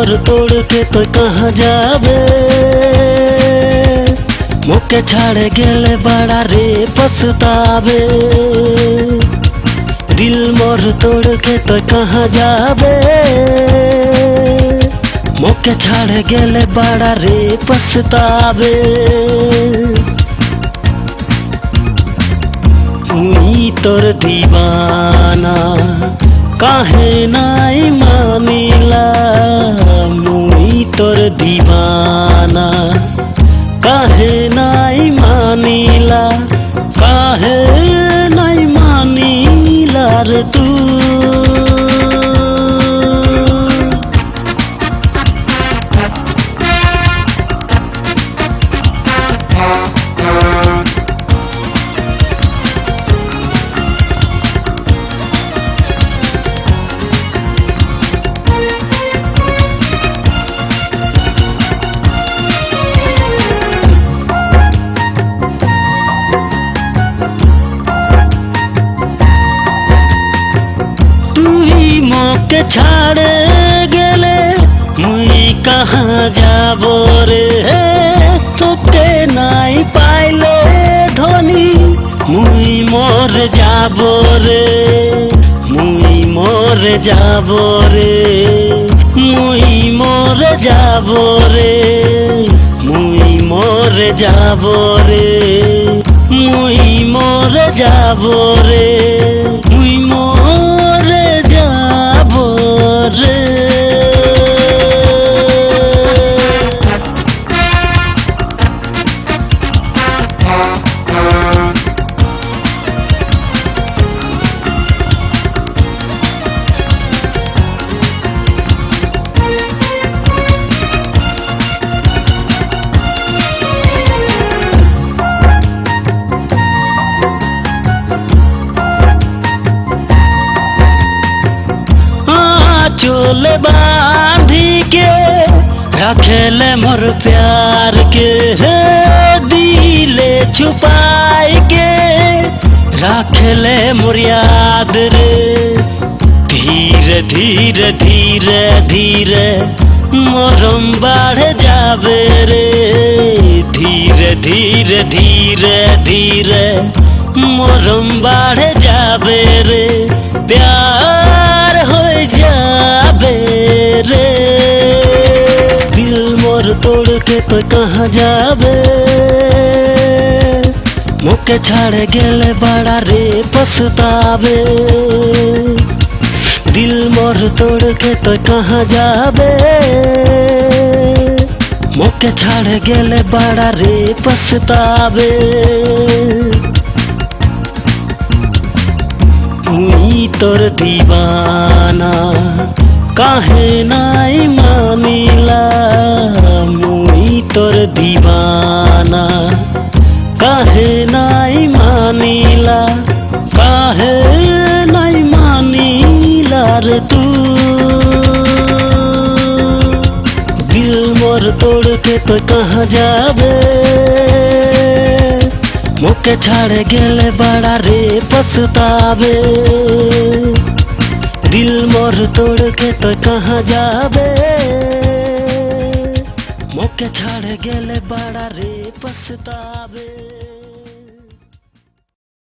मोर तोड़ के तो कहाँ जाबे, मोके छाड़े गेले बड़ा रे पछतावे। दिल मोर तोड़ के तो कहाँ जाबे, मोके छाड़े गेले बड़ा रे पछतावे। मुई तोर दीवाना काहे नाई मानिला, मुई तोर दीवाना काहे नाई मानिला, काहे नाई मानिला रे तू। मोके छाड़े गेले मुई कहाँ जाबो रे, तोके नाई पाइले धनी मुई मोर जाबो रे, मुई मोर जाबो रे, मुई मोर जाबो रे, मुई मोर जाबो रे, मुई मोर जाबो रे, मुई मोर जाबो रे। चोले बांधी के रखेले मोर प्यार के, दिले छुपाई के रखेले मोर याद रे। धीरे धीरे धीरे धीरे मोरम बढ़ जावे रे, धीरे धीरे धीरे धीरे मोरम बढ़ जावे रे। प्यार हो जाबे रे, दिल मोर तोड़ के तो कहाँ जाबे, मोके छाड़े गेले बड़ा रे पछतावे। दिल मोर तोड़ के तो कहाँ जाबे, मोके छाड़े गेले बड़ा रे पछतावे। मुई तोर दीवाना काहे नाई मानिला, मुई तोर दीवाना काहे नाई मानिला, काहे नाई मानिला रे तू। दिल मोर तोड़ के तो कहाँ जाबे, मोके छाड़े गेले बड़ा रे पछतावे। दिल मोर तोड़ के तो कहाँ जाबे, मोके छाड़े गेले बड़ा रे पछतावे।